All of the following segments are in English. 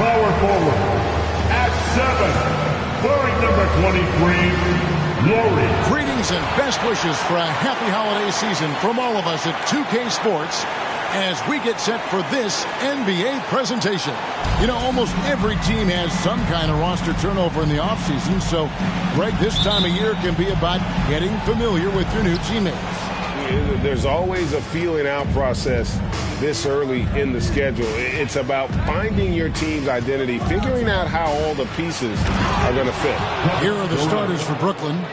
Power forward at 7, wearing number 23, Myleauge. Greetings and best wishes for a happy holiday season from all of us at 2K Sports as we get set for this NBA presentation. You know, almost every team has some kind of roster turnover in the offseason, so Greg, this time of year can be about getting familiar with your new teammates. There's always a feeling out process this early in the schedule. It's about finding your team's identity, figuring out how all the pieces are going to fit. Here are the starters for Brooklyn.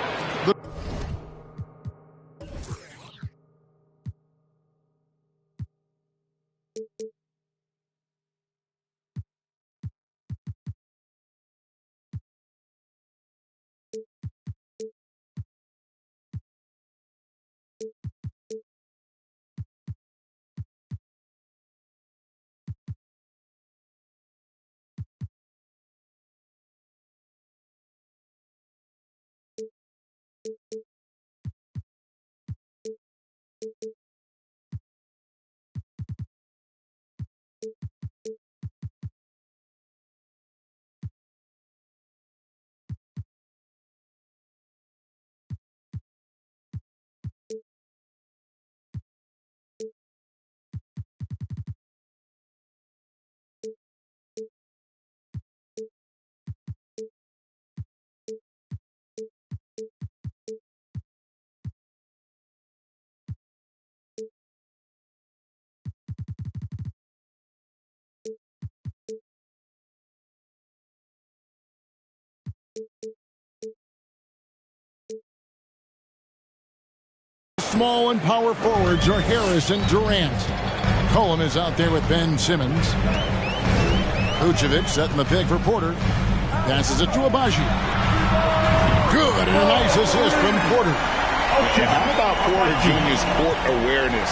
Small and power forwards are Harris and Durant. Cullum is out there with Ben Simmons. Vucevic setting the pick for Porter. Passes it to Abaji. Good, and a nice assist from Porter. And how about Porter Jr.'s court awareness?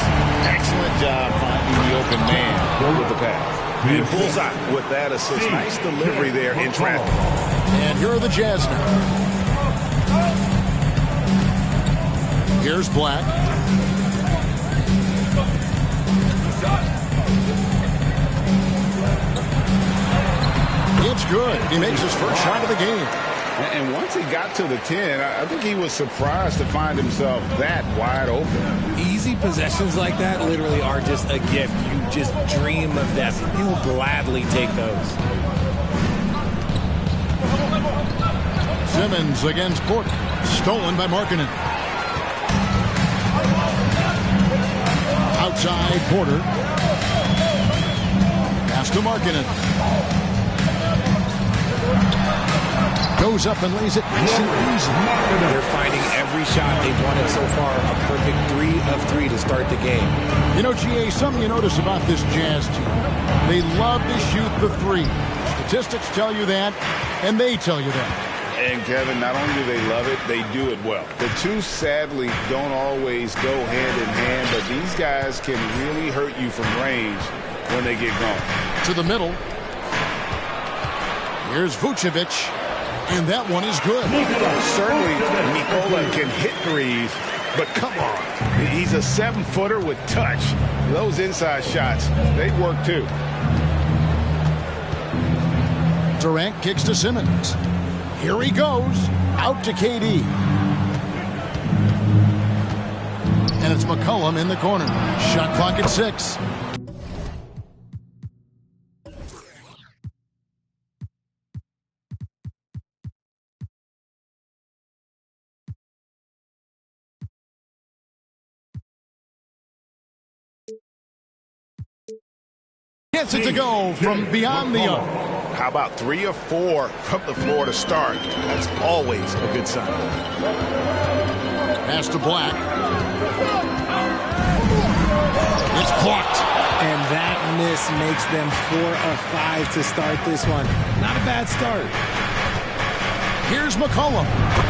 Excellent job finding the open man with the pass. And bullseye with that assist. Nice delivery there in traffic. And here are the Jazz now. Here's Black. It's good. He makes his first shot of the game. And once he got to the 10, I think he was surprised to find himself that wide open. Easy possessions like that literally are just a gift. You just dream of that. He'll gladly take those. Simmons against Porter. Stolen by Markkanen. Outside Porter. Pass to Markkanen. Goes up and lays it nice and easy. They're finding every shot they've wanted so far. A perfect 3 of 3 to start the game. You know, GA, something you notice about this Jazz team. They love to shoot the 3. Statistics tell you that, and they tell you that. And, Kevin, not only do they love it, they do it well. The two, sadly, don't always go hand in hand, but these guys can really hurt you from range when they get going. To the middle. Here's Vucevic, and that one is good. Certainly, Nikola can hit threes, but come on. He's a 7-footer with touch. Those inside shots, they work too. Durant kicks to Simmons. Here he goes, out to KD. And it's McCollum in the corner. Shot clock at 6. Gets it to go from beyond the arc. How about 3 or 4 from the floor to start? That's always a good sign. Pass to Black. It's blocked. And that miss makes them 4 of 5 to start this one. Not a bad start. Here's McCollum.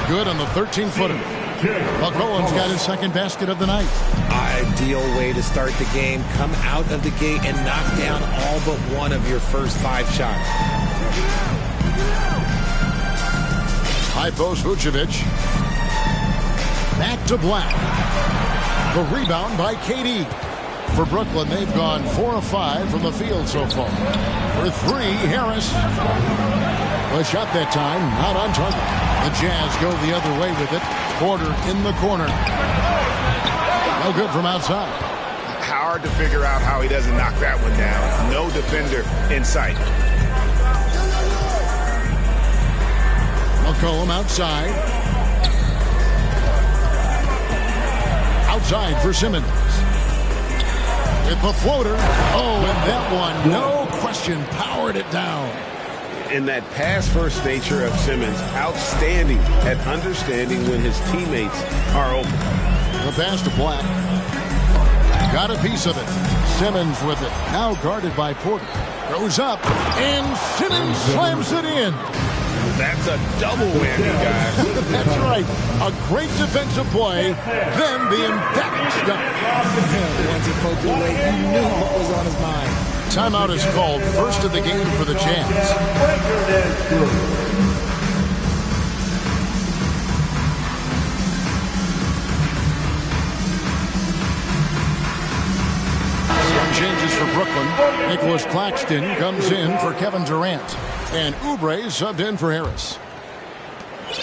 Good on the 13-footer. McCollum's got his second basket of the night. Ideal way to start the game. Come out of the gate and knock down all but one of your first 5 shots. High post Vucevic. Back to Black. The rebound by KD. For Brooklyn, they've gone 4 of 5 from the field so far. For 3, Harris. A shot that time, not on target. The Jazz go the other way with it. Porter in the corner. No good from outside. Hard to figure out how he doesn't knock that one down. No defender in sight. McCollum outside. Outside for Simmons. With the floater. Oh, and that one, no question, powered it down. In that pass-first nature of Simmons, outstanding at understanding when his teammates are open. The pass to Black. Got a piece of it. Simmons with it. Now guarded by Porter. Goes up, and Simmons slams it in. That's a double whammy, guys. That's right. A great defensive play, then the emphatic stuff. Once he poked it away, you knew what was on his mind. Timeout is called. First of the game for the Jazz. Some changes for Brooklyn. Nicholas Claxton comes in for Kevin Durant. And Oubre subbed in for Harris.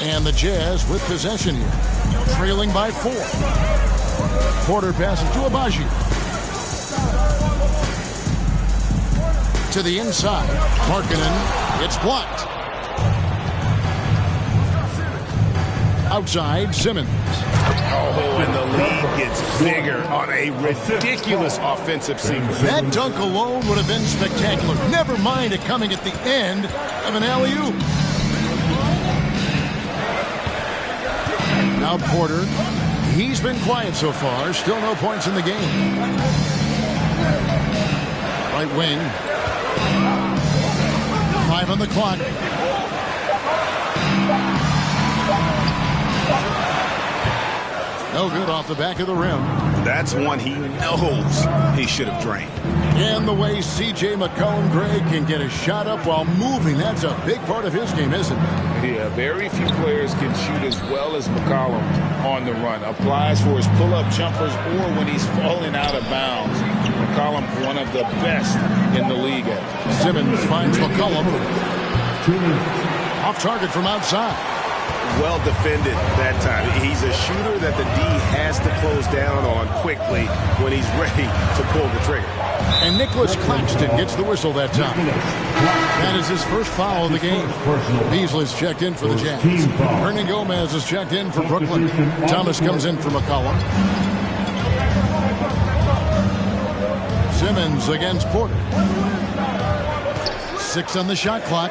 And the Jazz with possession here. Trailing by 4. Porter passes to Abaji. To the inside. Markkanen. It's blocked. Outside, Simmons. Oh, and the lead gets bigger on a ridiculous offensive sequence. That dunk alone would have been spectacular. Never mind it coming at the end of an alley-oop. Now Porter. He's been quiet so far. Still no points in the game. Right wing. 5 on the clock. No good off the back of the rim. That's one he knows he should have drained. And the way C.J. McCollum, Greg, can get a shot up while moving, that's a big part of his game, isn't it? Yeah, very few players can shoot as well as McCollum on the run. Applies for his pull-up jumpers or when he's falling out of bounds. McCollum, one of the best in the league at it. Simmons finds McCollum. Off target from outside. Well defended that time. He's a shooter that the D has to close down on quickly when he's ready to pull the trigger. And Nicholas Claxton gets the whistle that time. That is his first foul of the game. Beasley's checked in for the Jazz. Hernan Gomez is checked in for Brooklyn. Thomas comes in for McCollum. Simmons against Porter. 6 on the shot clock.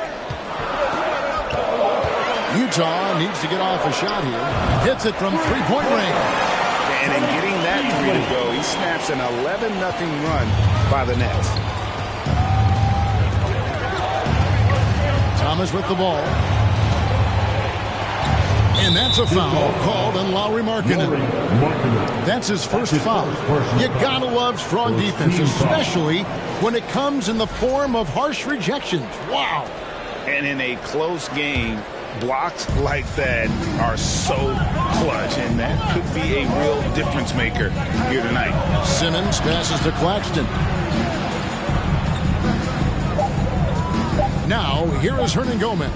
Utah needs to get off a shot here. Hits it from three-point range. And in getting that 3 to go, he snaps an 11-0 run by the Nets. Thomas with the ball. And that's a foul called on Lauri Markkanen. That's his first foul. You gotta love strong defense, especially when it comes in the form of harsh rejections. Wow. And in a close game, blocks like that are so clutch, and that could be a real difference maker here tonight. Simmons passes to Claxton. Now, here is Hernan Gomez.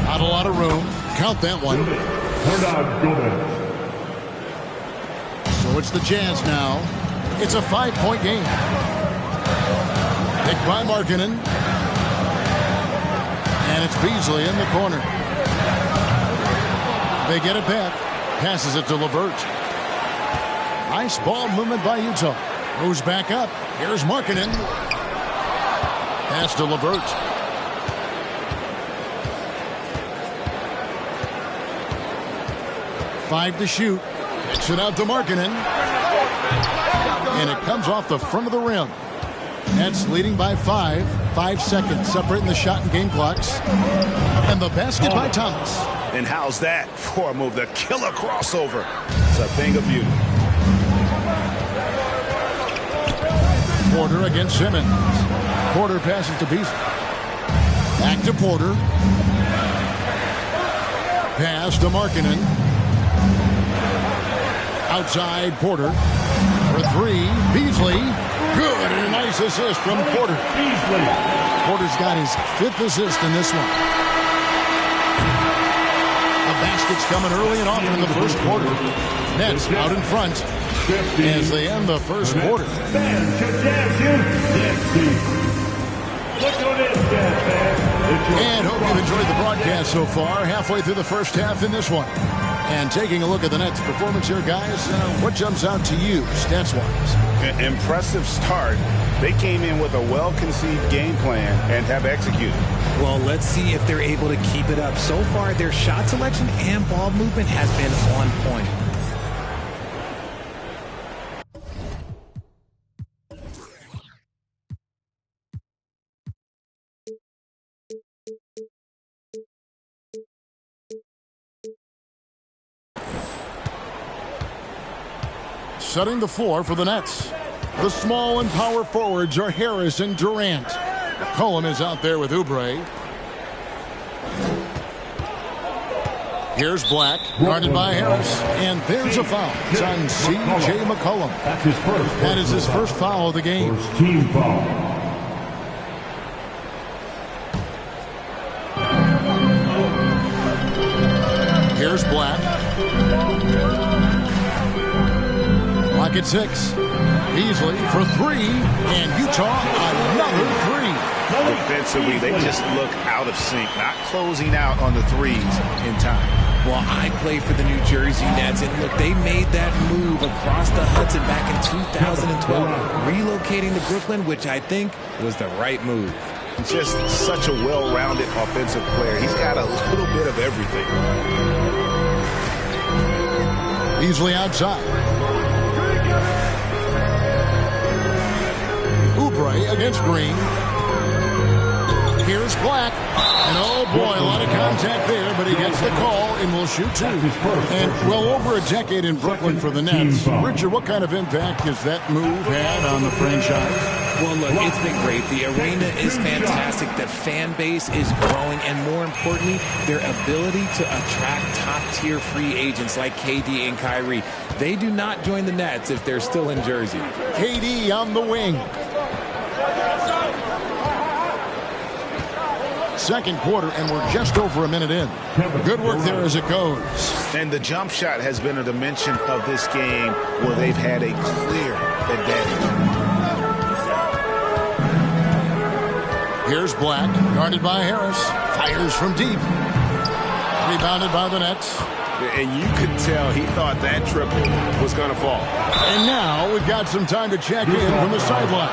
Not a lot of room. Count that one. So it's the Jazz now. It's a 5-point game. Picked by Markkanen. And it's Beasley in the corner. They get it back. Passes it to LeVert. Nice ball movement by Utah. Goes back up. Here's Markkanen. Pass to LeVert. Five to shoot. Kicks it out to Markkanen. And it comes off the front of the rim. Nets leading by 5. 5 seconds separating the shot and game clocks. And the basket by Thomas. And And how's that for a move? The killer crossover. It's a thing of beauty. Porter against Simmons. Porter passes to Beasley. Back to Porter. Pass to Markkanen. Outside Porter. For three. Beasley. Good. And a nice assist from Porter. Beasley. Porter's got his 5th assist in this one. The basket's coming early and often in the first quarter. Nets out in front as they end the first quarter. And hope you've enjoyed the broadcast so far. Halfway through the first half in this one. And taking a look at the Nets' performance here, guys, what jumps out to you, stats-wise? Impressive start. They came in with a well-conceived game plan and have executed. Well, let's see if they're able to keep it up. So far, their shot selection and ball movement has been on point. Setting the floor for the Nets. The small and power forwards are Harris and Durant. McCollum is out there with Oubre. Here's Black, guarded by Harris. And there's a foul. It's on C.J. McCollum. That's his first. That is his first foul of the game. First team foul. Here's Black. Clock at 6. Beasley for three. And Utah another three. Defensively, they just look out of sync, not closing out on the threes in time. Well, I play for the New Jersey Nets, and look, they made that move across the Hudson back in 2012, relocating to Brooklyn, which I think was the right move. Just such a well-rounded offensive player. He's got a little bit of everything. Beasley outside. Oubre against Green. Here's Black. And oh boy, a lot of contact there, but he gets the call and will shoot two. And well over a decade in Brooklyn for the Nets. Richard, what kind of impact has that move had on the franchise? Well, look, it's been great. The arena is fantastic. The fan base is growing. And more importantly, their ability to attract top-tier free agents like KD and Kyrie. They do not join the Nets if they're still in Jersey. KD on the wing. Second quarter, and we're just over a minute in. Good work there as it goes. And the jump shot has been a dimension of this game where they've had a clear advantage. Here's Black, guarded by Harris. Fires from deep. Rebounded by the Nets. And you could tell he thought that triple was going to fall. And now we've got some time to check in from the sideline.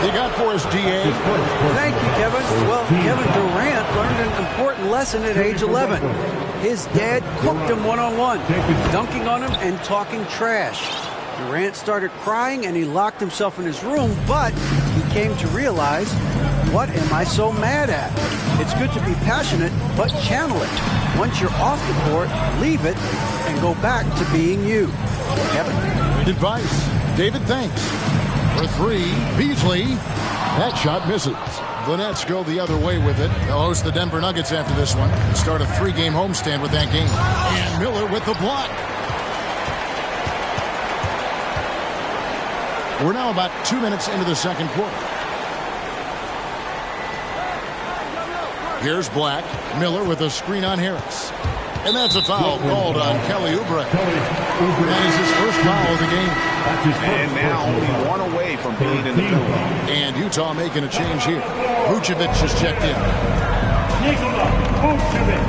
You got for us, DA? Thank you, Kevin. Well, Kevin Durant learned an important lesson at age 11. His dad cooked him one-on-one, dunking on him and talking trash. Durant started crying and he locked himself in his room, but he came to realize, what am I so mad at? It's good to be passionate, but channel it. Once you're off the court, leave it and go back to being you. Kevin. Good advice. David, thanks. For three, Beasley. That shot misses. The Nets go the other way with it. They'll host the Denver Nuggets after this one. Start a 3-game homestand with that game. And Miller with the block. We're now about 2 minutes into the second quarter. Here's Black. Miller with a screen on Harris. And that's a foul called on Kelly Oubre. That is his first foul of the game. And now only one away from being in the penalty. And Utah making a change here. Vucevic just checked in. Nikola Vucevic.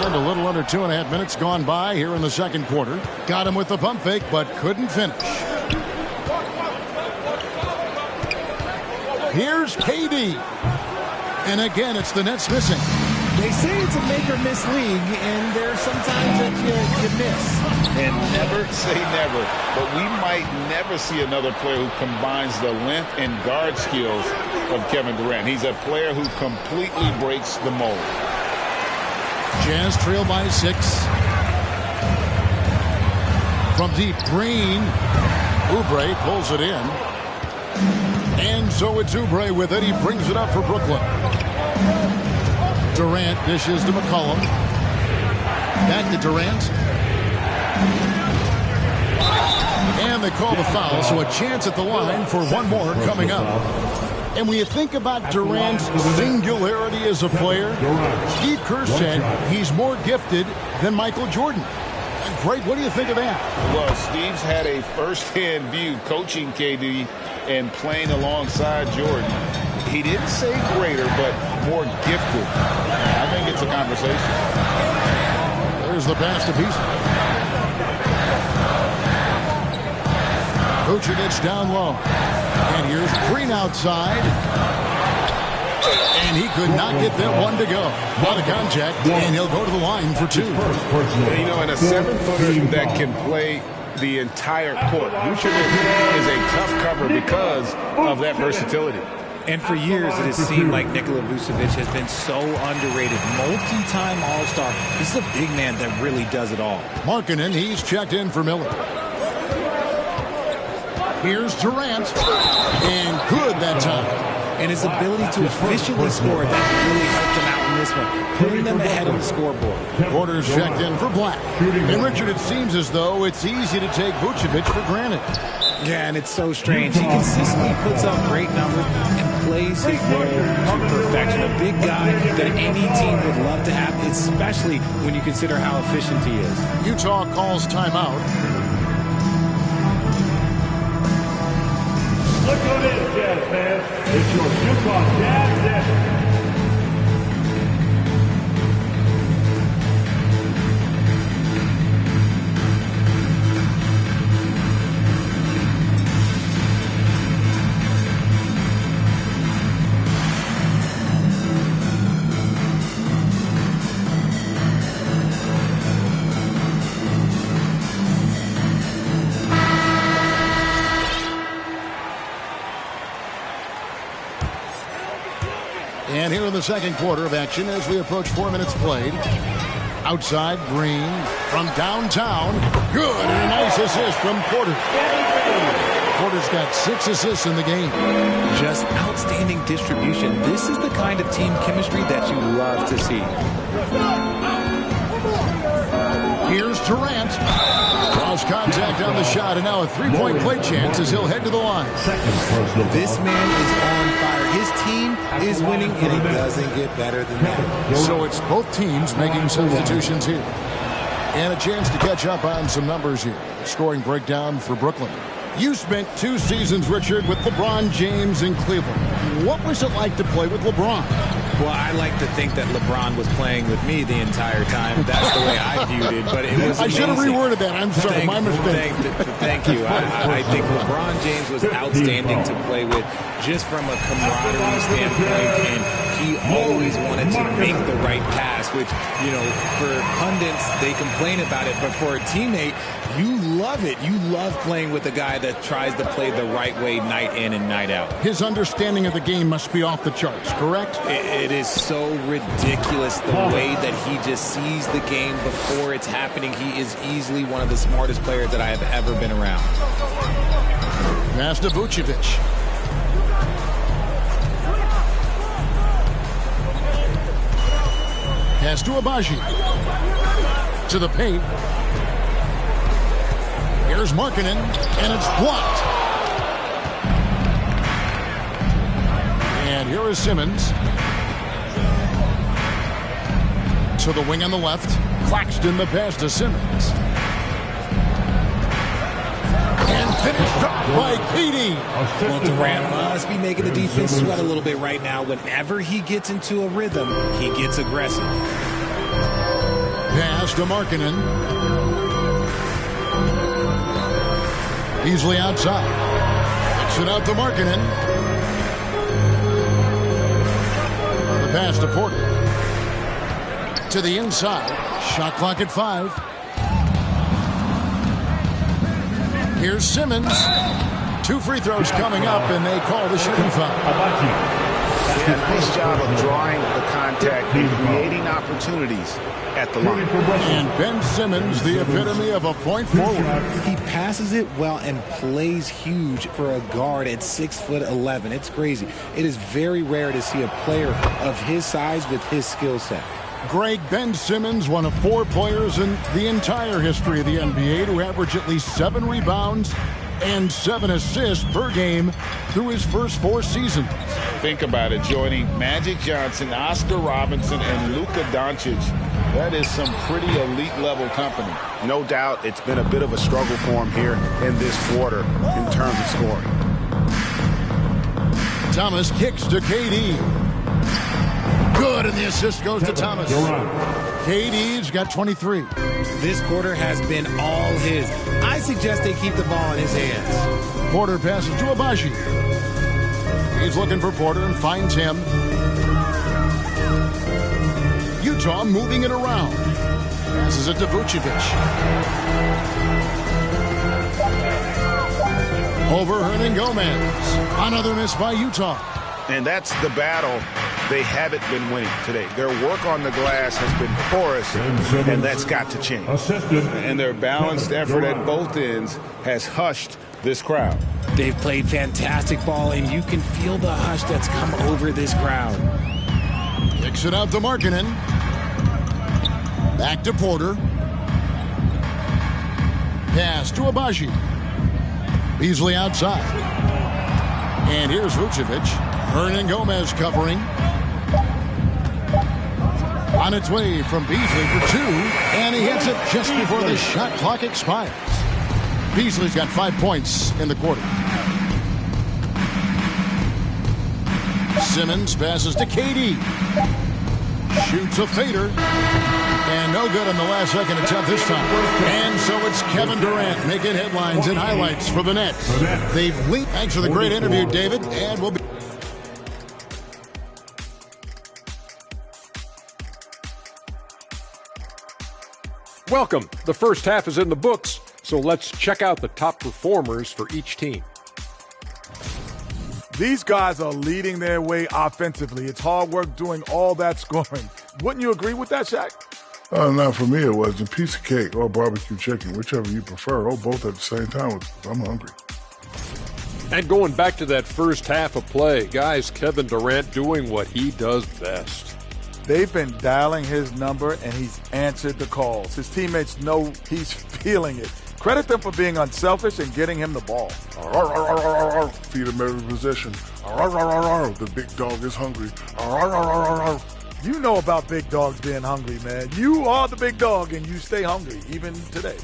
And a little under 2.5 minutes gone by here in the second quarter. Got him with the pump fake, but couldn't finish. Here's KD. And again, it's the Nets missing. They They say it's a make-or-miss league, and there's sometimes that you miss. And never say never, but we might never see another player who combines the length and guard skills of Kevin Durant. He's a player who completely breaks the mold. Jazz trail by 6. From deep, Green. Oubre pulls it in. And so it's Oubre with it. He brings it up for Brooklyn. Durant dishes to McCollum. Back to Durant. And they call the foul, so a chance at the line for one more coming up. And when you think about Durant's singularity as a player, Steve Kerr said he's more gifted than Michael Jordan. Great, what do you think of that? Well, Steve's had a first-hand view coaching KD and playing alongside Jordan. He didn't say greater, but more gifted. I think it's a conversation. There's the pass to Beasley. Vucevic down low. And here's Green outside. And he could not get that one to go. Out of contact, and he'll go to the line for 2. You know, and a 7-footer that can play the entire court. Vucevic is a tough cover because of that versatility. And for years, it has seemed like Nikola Vucevic has been so underrated. Multi-time All-Star. This is a big man that really does it all. Markkanen, he's checked in for Miller. Here's Durant. And good that time. And his ability to efficiently score, that really helped him out in this one, putting them ahead of the scoreboard. Porter's checked in for Black. And Richard, it seems as though it's easy to take Vucevic for granted. Yeah, and it's so strange. He consistently puts up great numbers and plays his role to perfection. A big guy that any team would love to have, especially when you consider how efficient he is. Utah calls timeout. Look what it is, Jazz fans. It's your Utah Jazz Day. And here in the second quarter of action as we approach 4 minutes played. Outside, Green from downtown. Good, and a nice assist from Porter. Porter's got 6 assists in the game. Just outstanding distribution. This is the kind of team chemistry that you love to see. Here's Durant. Cross contact on the shot, and now a 3-point play chance as he'll head to the line. This man is on fire. His team is winning, and it doesn't get better than that. So it's both teams making substitutions here. And a chance to catch up on some numbers here. Scoring breakdown for Brooklyn. You spent 2 seasons, Richard, with LeBron James in Cleveland. What was it like to play with LeBron? Well, I like to think that LeBron was playing with me the entire time. That's the way I viewed it, but it was amazing. I should have reworded that. I'm sorry, my mistake. Thank you. I think LeBron James was outstanding to play with just from a camaraderie standpoint, and he always wanted to make the right pass, which, you know, for pundits, they complain about it, but for a teammate, you love it. You love playing with a guy that tries to play the right way night in and night out. His understanding of the game must be off the charts, correct? It is so ridiculous the way that he just sees the game before it's happening. He is easily one of the smartest players that I have ever been around. Pass to Vucevic. Pass to Abaji. To the paint. Here's Markkanen, and it's blocked. And here is Simmons. To the wing on the left. Claxton the pass to Simmons. And finished off by KD. Well, Durant must be making the defense sweat a little bit right now. Whenever he gets into a rhythm, he gets aggressive. Pass to Markkanen. Beasley outside. Kicks it out to Markkanen. The pass to Porter. to the inside. Shot clock at 5. Here's Simmons. 2 free throws coming up, and they call the shooting foul. Yeah, nice job of drawing the contact and creating opportunities at the line. And Ben Simmons, the epitome of a point forward. He passes it well and plays huge for a guard at 6'11". It's crazy. It is very rare to see a player of his size with his skill set. Greg, Ben Simmons, one of 4 players in the entire history of the NBA to average at least 7 rebounds and 7 assists per game through his first 4 seasons. Think about it, joining Magic Johnson, Oscar Robertson, and Luka Doncic. That is some pretty elite level company. No doubt it's been a bit of a struggle for him here in this quarter in terms of scoring. Thomas kicks to KD. Good, and the assist goes to Thomas. KD's got 23. This quarter has been all his. I suggest they keep the ball in his hands. Porter passes to Abaji. He's looking for Porter and finds him. Utah moving it around. Passes it to Vucevic. Over Hernan Gomez. Another miss by Utah. And that's the battle they haven't been winning today. Their work on the glass has been porous, and that's got to change. And their balanced effort at both ends has hushed this crowd. They've played fantastic ball, and you can feel the hush that's come over this crowd. Kicks it out to Markkanen. Back to Porter. Pass to Abaji. Beasley outside. And here's Vucevic. Hernan Gomez covering. On its way from Beasley for 2. And he hits it just before the shot clock expires. Beasley's got 5 points in the quarter. Simmons passes to KD. Shoots a fader. And no good on the last second attempt this time. And so it's Kevin Durant making headlines and highlights for the Nets. They've linked. Thanks for the great interview, David. And we'll be... Welcome. The first half is in the books, so let's check out the top performers for each team. These guys are leading their way offensively. It's hard work doing all that scoring. Wouldn't you agree with that, Shaq? Not for me. It was a piece of cake or barbecue chicken, whichever you prefer, or both at the same time. I'm hungry. And going back to that first half of play, guys, Kevin Durant doing what he does best. They've been dialing his number, and he's answered the calls. His teammates know he's feeling it. Credit them for being unselfish and getting him the ball. Feed him every possession. The big dog is hungry. You know about big dogs being hungry, man. You are the big dog, and you stay hungry, even today.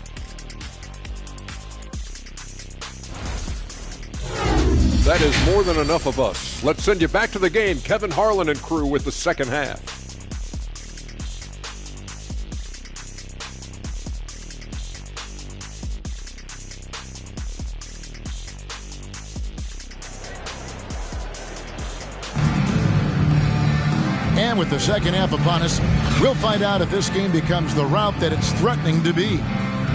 That is more than enough of us. Let's send you back to the game. Kevin Harlan and crew with the second half. And with the second half upon us, we'll find out if this game becomes the route that it's threatening to be.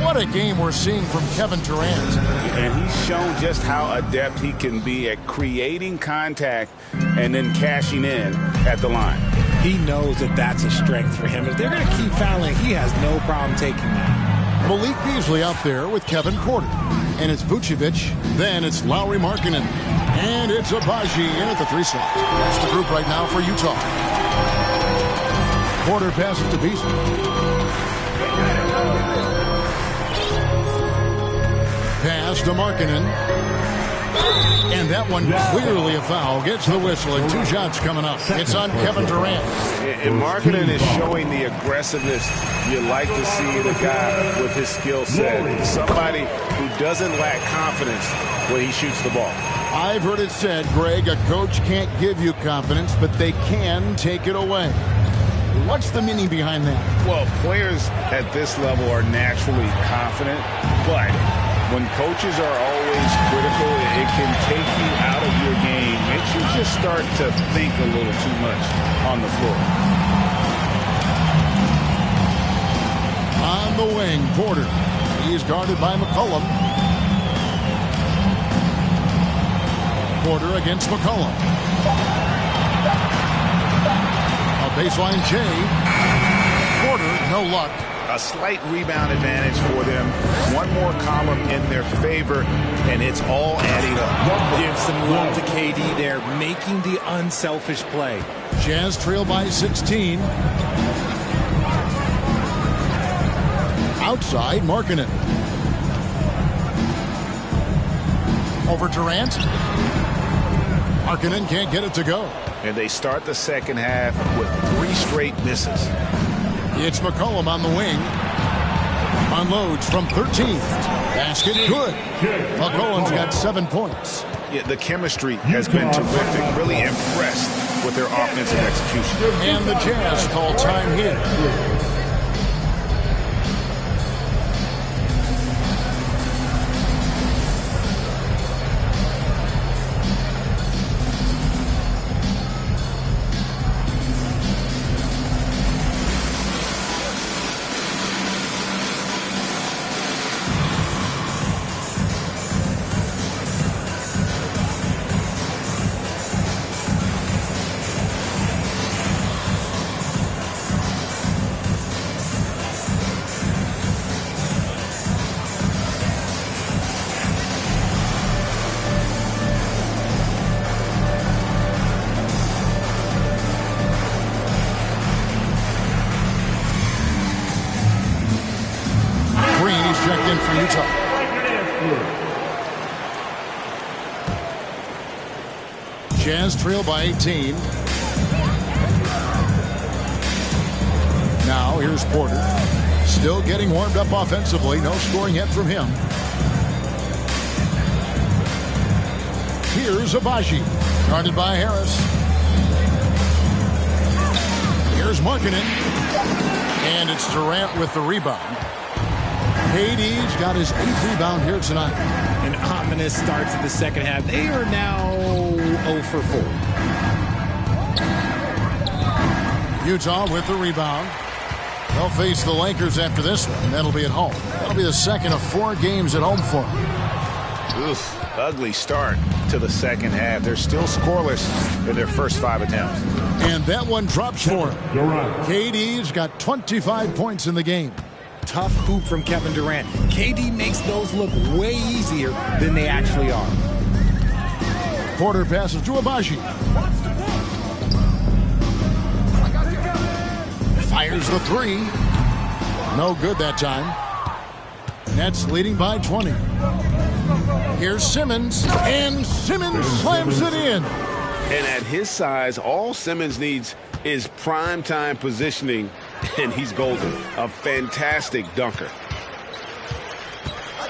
What a game we're seeing from Kevin Durant. And he's shown just how adept he can be at creating contact and then cashing in at the line. He knows that that's a strength for him. If they're going to keep fouling, he has no problem taking that. Malik Beasley out there with Kevin Porter. And it's Vucevic. Then it's Lauri Markkanen. And it's Abaji in at the 3 slot. That's the group right now for Utah. Porter passes to Beasley. Pass to Markkanen. And that one clearly a foul. Gets the whistle and 2 shots coming up. It's on Kevin Durant. And Markkanen is showing the aggressiveness you like to see in a guy with his skill set. Somebody who doesn't lack confidence when he shoots the ball. I've heard it said, Greg, a coach can't give you confidence, but they can take it away. What's the meaning behind that? Well, players at this level are naturally confident, but when coaches are always critical, it can take you out of your game. Makes you just start to think a little too much on the floor. On the wing, Porter. He's guarded by McCollum. Porter against McCollum. A baseline J. Porter, no luck. A slight rebound advantage for them. One more column in their favor, and it's all adding up. Give some love to KD there, making the unselfish play. Jazz trail by 16. Outside, Markkanen. Over Durant. Markkanen can't get it to go. And they start the second half with 3 straight misses. It's McCollum on the wing. Myleauge from 13. Basket good. McCollum's got 7 points. Yeah, the chemistry has been terrific. Really impressed with their offensive execution. And the Jazz call time here. Checked in for Utah. Jazz trail by 18. Now here's Porter. Still getting warmed up offensively. No scoring yet from him. Here's Abaji. Guarded by Harris. Here's Markkanen. And it's Durant with the rebound. KD's got his 8th rebound here tonight. An ominous start to the second half. They are now 0 for 4. Utah with the rebound. They'll face the Lakers after this one. That'll be at home. That'll be the second of 4 games at home for them. Oof, ugly start to the second half. They're still scoreless in their first 5 attempts. And that one drops for him. KD's got 25 points in the game. Tough hoop from Kevin Durant. KD makes those look way easier than they actually are. Porter passes to Abaji. Fires the 3. No good that time. Nets leading by 20. Here's Simmons. And Simmons slams it in. And at his size, all Simmons needs is prime-time positioning, and he's golden. A fantastic dunker.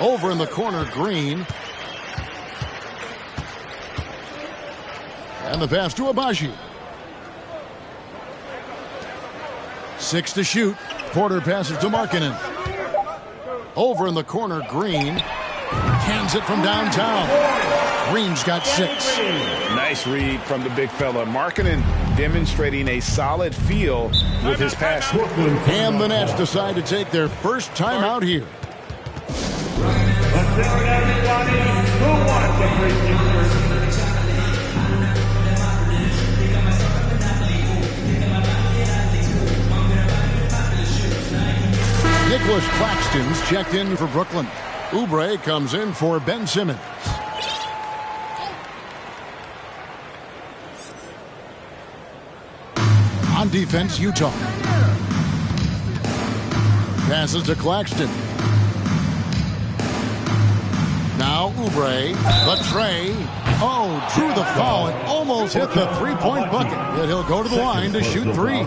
Over in the corner, Green. And the pass to Abaji. 6 to shoot. Porter passes to Markkanen. Over in the corner, Green. Cans it from downtown. Green's got 6. Nice read from the big fella. Markkanen demonstrating a solid feel with his passing. And the Nets decide to take their first time out here. Let's hear it, everybody, who wants a free t-shirt? Nicholas Claxton's checked in for Brooklyn. Oubre comes in for Ben Simmons. On defense, Utah. Passes to Claxton. Now Oubre. The tray. Oh, drew the foul and almost hit the three-point bucket. Yet he'll go to the line to shoot 3.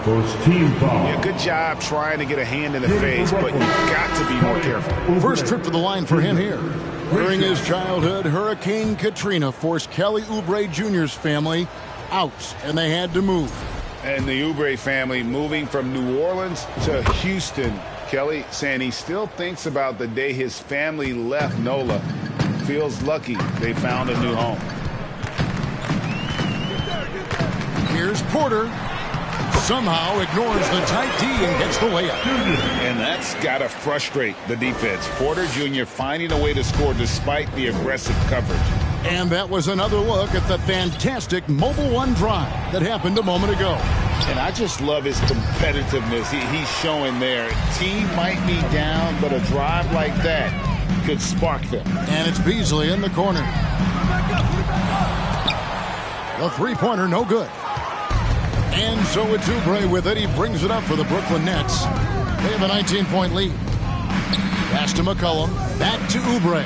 First team foul. Yeah, good job trying to get a hand in the face, but you've got to be more careful. First trip to the line for him here. During his childhood, Hurricane Katrina forced Kelly Oubre Jr.'s family out, and they had to move. And the Oubre family moving from New Orleans to Houston. Kelly saying he still thinks about the day his family left NOLA. Feels lucky they found a new home. Here's Porter. somehow ignores the tight D and gets the layup. And that's got to frustrate the defense. Porter Jr. finding a way to score despite the aggressive coverage. And that was another look at the fantastic Mobile One drive that happened a moment ago. And I just love his competitiveness he's showing there. Team might be down, but a drive like that could spark them. And it's Beasley in the corner. The three-pointer, no good. And so it's Oubre with it. He brings it up for the Brooklyn Nets. They have a 19-point lead. Pass to McCollum. Back to Oubre.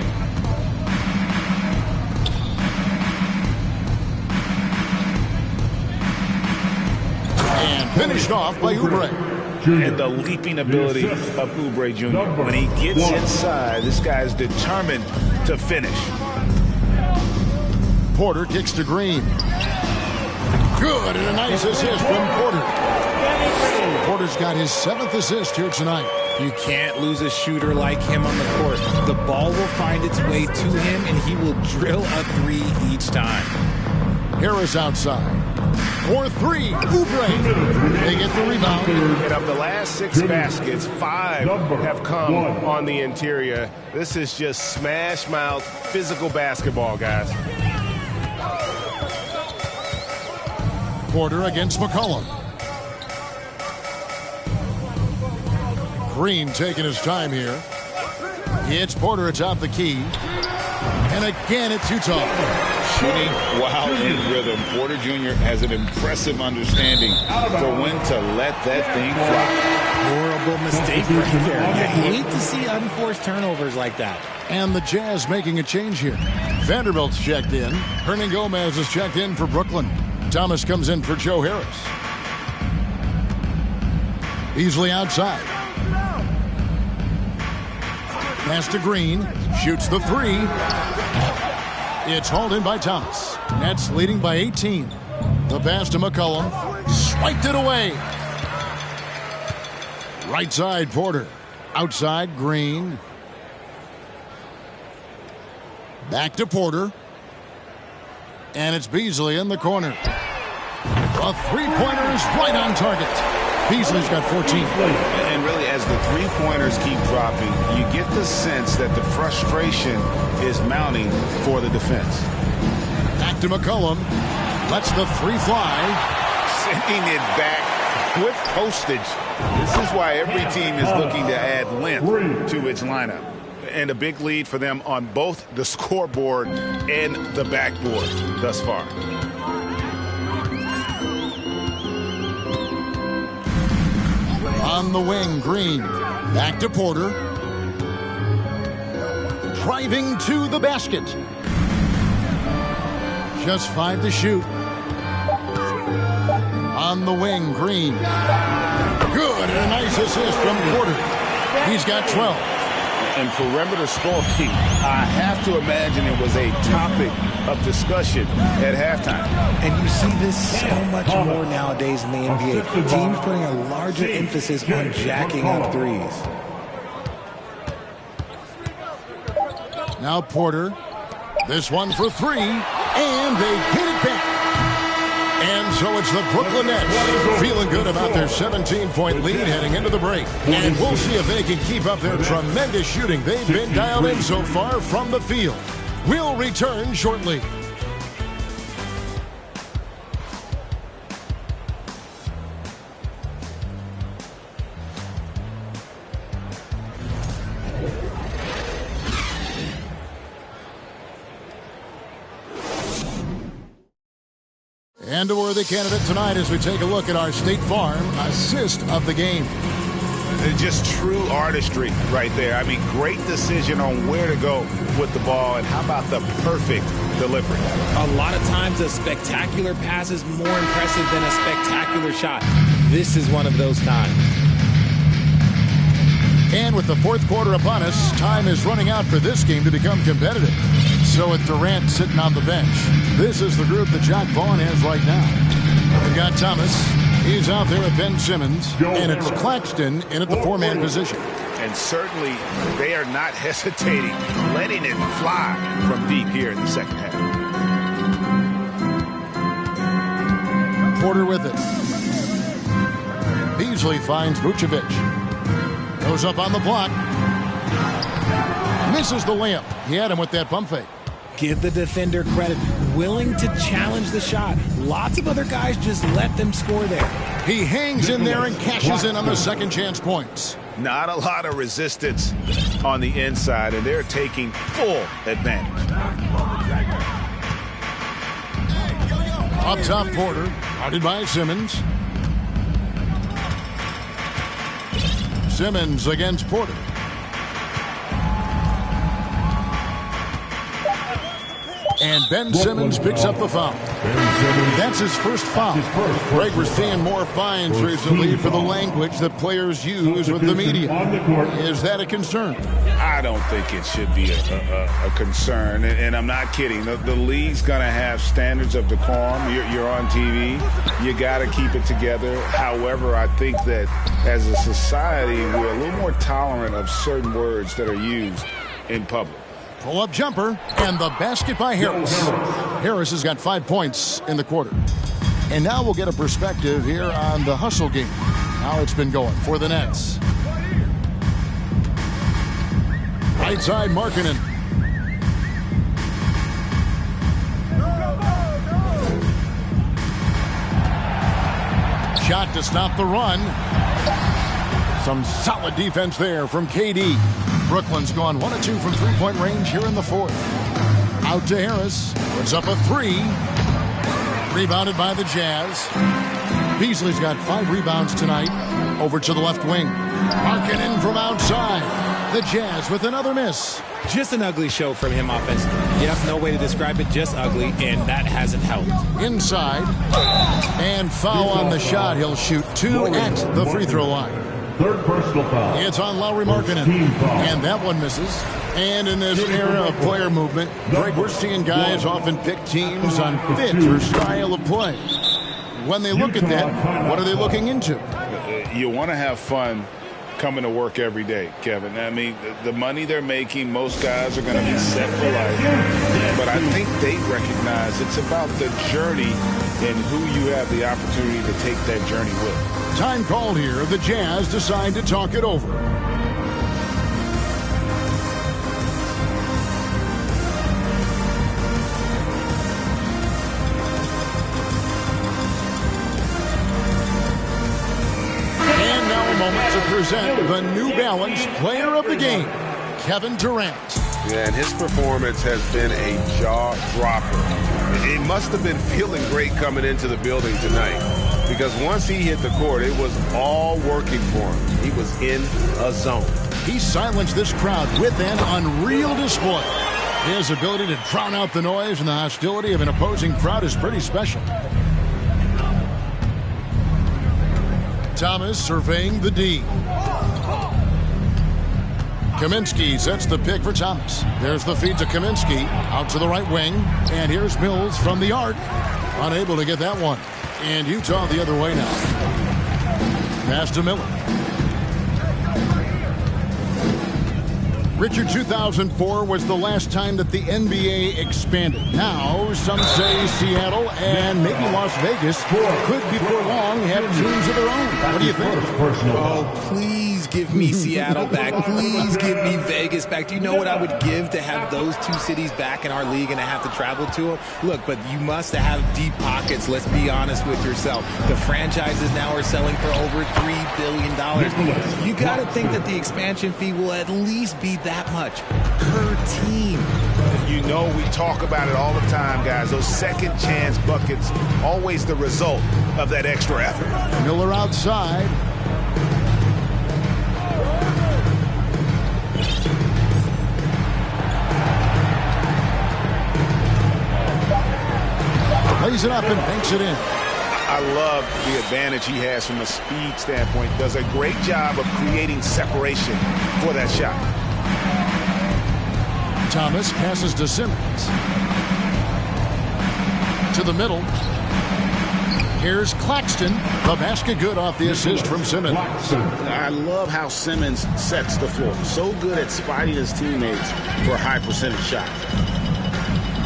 And finished off by Oubre. And the leaping ability of Oubre Jr. When he gets inside, this guy's determined to finish. Porter kicks to Green. Good, and a nice assist from Porter. Porter's got his 7th assist here tonight. You can't lose a shooter like him on the court. The ball will find its way to him, and he will drill a three each time. Harris outside. For three, Oubre. They get the rebound. And of the last 6 baskets, 5 have come on the interior. This is just smash mouth physical basketball, guys. Porter against McCollum. Green taking his time here. It's Porter atop the key. And again, it's Utah. Shooting while in rhythm. Porter Jr. has an impressive understanding for when to let that thing fly. Horrible mistake right there. You hate to see unforced turnovers like that. And the Jazz making a change here. Vanderbilt's checked in. Hernan Gomez is checked in for Brooklyn. Thomas comes in for Joe Harris. Beasley outside. Pass to Green. Shoots the three. It's hauled in by Thomas. Nets leading by 18. The pass to McCollum. Swiped it away. Right side, Porter. Outside, Green. Back to Porter. And it's Beasley in the corner. A three-pointer is right on target. Beasley's got 14. And really, as the three-pointers keep dropping, you get the sense that the frustration is mounting for the defense. Back to McCollum. Lets the three fly. Sending it back with postage. This is why every team is looking to add length to its lineup. And a big lead for them on both the scoreboard and the backboard thus far. On the wing, Green. Back to Porter. Driving to the basket. Just 5 to shoot. On the wing, Green. Good, and a nice assist from Porter. He's got 12. And perimeter scoring, I have to imagine it was a topic of discussion at halftime. And you see this so much more nowadays in the NBA. Teams putting a larger emphasis on jacking up threes. Now Porter. This one for three. And they get it back. And so it's the Brooklyn Nets feeling good about their 17-point lead heading into the break. And we'll see if they can keep up their tremendous shooting they've been dialed in so far from the field. We'll return shortly. And a worthy candidate tonight as we take a look at our State Farm assist of the game. Just true artistry right there. I mean, great decision on where to go with the ball, and how about the perfect delivery? A lot of times a spectacular pass is more impressive than a spectacular shot. This is one of those times. And with the fourth quarter upon us, time is running out for this game to become competitive. So with Durant sitting on the bench, this is the group that Jack Vaughn has right now. We've got Thomas. He's out there at Ben Simmons. And it's Claxton in at the four-man position. And certainly they are not hesitating, letting it fly from deep here in the second half. Porter with it. Beasley finds Vucevic. Goes up on the block. Misses the layup. He had him with that pump fake. Give the defender credit. Willing to challenge the shot. Lots of other guys just let them score there. He hangs in there and cashes in on the second chance points. Not a lot of resistance on the inside, and they're taking full advantage. Up top, Porter. Guarded by Simmons. Simmons against Porter. And Ben Simmons picks up the foul. That's his first foul. Greg, we're seeing more fines recently for the language that players use with the media. Is that a concern? I don't think it should be a concern, and I'm not kidding. The league's going to have standards of decorum. You're on TV. You got to keep it together. However, I think that as a society, we're a little more tolerant of certain words that are used in public. Pull-up jumper, and the basket by Harris. Harris has got 5 points in the quarter. And now we'll get a perspective here on the hustle game. How it's been going for the Nets. Right side, Markkanen. Shot to stop the run. Some solid defense there from KD. Brooklyn's gone 1 of 2 from three-point range here in the fourth. Out to Harris. Puts up a 3. Rebounded by the Jazz. Beasley's got 5 rebounds tonight. Over to the left wing. Markkanen from outside. The Jazz with another miss. Just an ugly show from him offensively. Yep, no way to describe it, just ugly, and that hasn't helped. Inside. And foul on the shot. He'll shoot 2 at the free throw line. Third personal foul. It's on Lauri Markkanen. And that one misses. And in this era of player movement, Greg, we're seeing guys often pick teams on fit or style of play. When they look at that, what are they looking into? You want to have fun coming to work every day, Kevin. I mean, the money they're making, most guys are going to be set for life. But I think they recognize it's about the journey and who you have the opportunity to take that journey with. Time called here. The Jazz decide to talk it over. And now a moment to present the New Balance Player of the Game, Kevin Durant. Yeah, and his performance has been a jaw-dropper. It must have been feeling great coming into the building tonight. Because once he hit the court, it was all working for him. He was in a zone. He silenced this crowd with an unreal display. His ability to drown out the noise and the hostility of an opposing crowd is pretty special. Thomas surveying the D. Kaminsky sets the pick for Thomas. There's the feed to Kaminsky. Out to the right wing. And here's Mills from the arc. Unable to get that one. And Utah the other way now. Pass to Miller. Richard, 2004 was the last time that the NBA expanded. Now, some say Seattle and maybe Las Vegas could before long have teams of their own. What do you think? Oh, please give me Seattle back. Please give me Vegas back. Do you know what I would give to have those two cities back in our league and to have to travel to them? Look, but you must have deep pockets. Let's be honest with yourself. The franchises now are selling for over $3 billion. You got to think that the expansion fee will at least be that much per team. You know, we talk about it all the time, guys. Those second chance buckets, always the result of that extra effort. Miller outside. Lays it up and banks it in. I love the advantage he has from a speed standpoint. Does a great job of creating separation for that shot. Thomas passes to Simmons. To the middle. Here's Claxton. The basket good off the assist from Simmons. I love how Simmons sets the floor. So good at spotting his teammates for high percentage shots.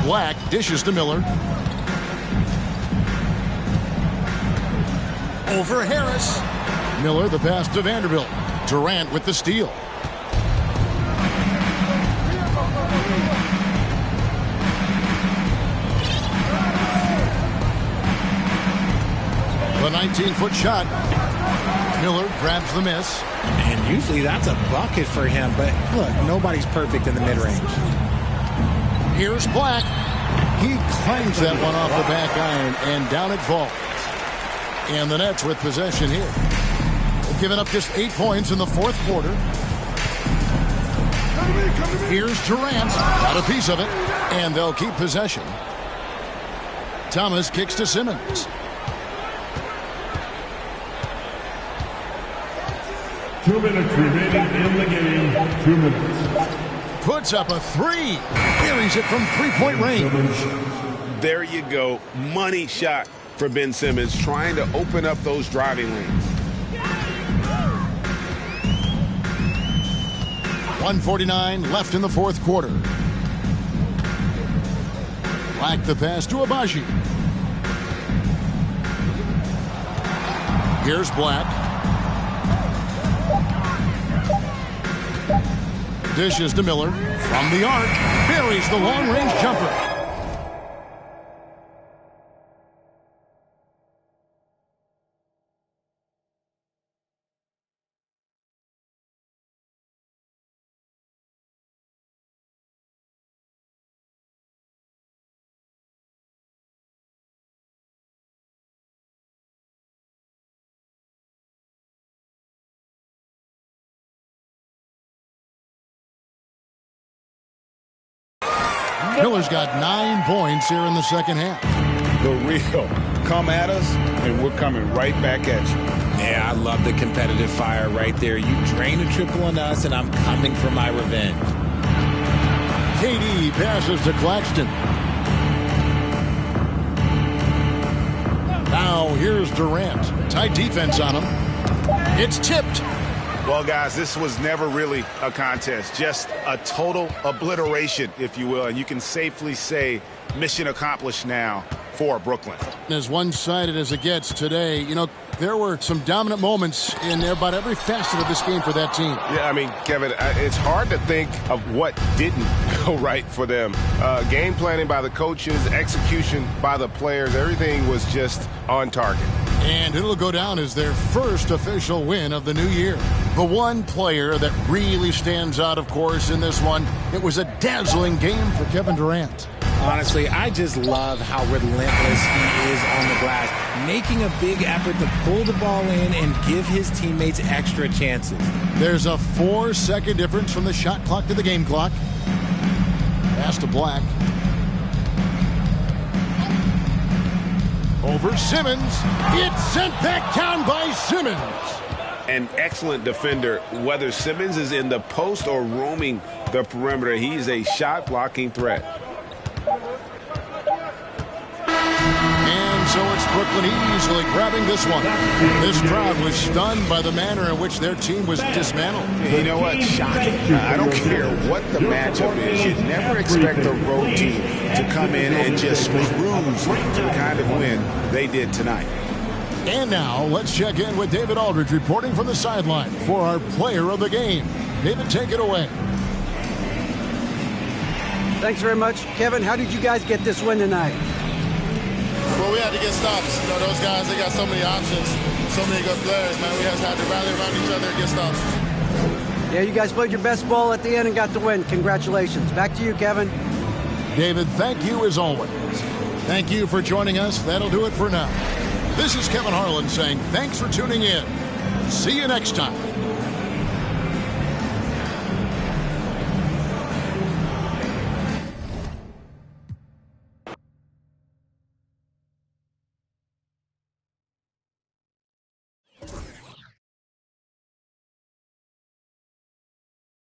Black dishes to Miller. Over Harris. Miller the pass to Vanderbilt. Durant with the steal. The 19-foot shot. Miller grabs the miss. And usually that's a bucket for him, but look, nobody's perfect in the mid-range. Here's Black. He claims that one off the back iron, and down it falls. And the Nets with possession here. They've given up just 8 points in the fourth quarter. Here's Durant. Got a piece of it, and they'll keep possession. Thomas kicks to Simmons. 2 minutes remaining in the game. 2 minutes. Puts up a three. Buries it from three-point range. There you go. Money shot for Ben Simmons, trying to open up those driving lanes. 1:49 left in the fourth quarter. Black the pass to Abaji. Here's Black. Dishes to Miller. From the arc. Buries the long-range jumper. Miller's got 9 points here in the second half. The real come at us, and we're coming right back at you. Yeah, I love the competitive fire right there. You drain a triple on us, and I'm coming for my revenge. KD passes to Claxton. Now here's Durant. Tight defense on him. It's tipped. Well, guys, this was never really a contest, just a total obliteration, if you will. And you can safely say mission accomplished now for Brooklyn. As one-sided as it gets today, you know, there were some dominant moments in about every facet of this game for that team. Yeah, I mean, Kevin, it's hard to think of what didn't go right for them. Game planning by the coaches, execution by the players, everything was just on target. And it'll go down as their first official win of the new year. The one player that really stands out, of course, in this one, it was a dazzling game for Kevin Durant. Honestly, I just love how relentless he is on the glass, making a big effort to pull the ball in and give his teammates extra chances. There's a 4-second difference from the shot clock to the game clock. Pass to Black. Over Simmons. It's sent back down by Simmons. An excellent defender, whether Simmons is in the post or roaming the perimeter. He's a shot-blocking threat. And so it's Brooklyn easily grabbing this one. This crowd was stunned by the manner in which their team was dismantled. You know what? Shocking. I don't care what the matchup is. You never expect a road team to come in and just cruise to the kind of win they did tonight. And now let's check in with David Aldridge reporting from the sideline for our player of the game. David, take it away. Thanks very much. Kevin, how did you guys get this win tonight? Well, we had to get stops. You know, those guys, they got so many options, so many good players, man. We just had to rally around each other and get stops. Yeah, you guys played your best ball at the end and got the win. Congratulations. Back to you, Kevin. David, thank you as always. Thank you for joining us. That'll do it for now. This is Kevin Harlan saying thanks for tuning in. See you next time.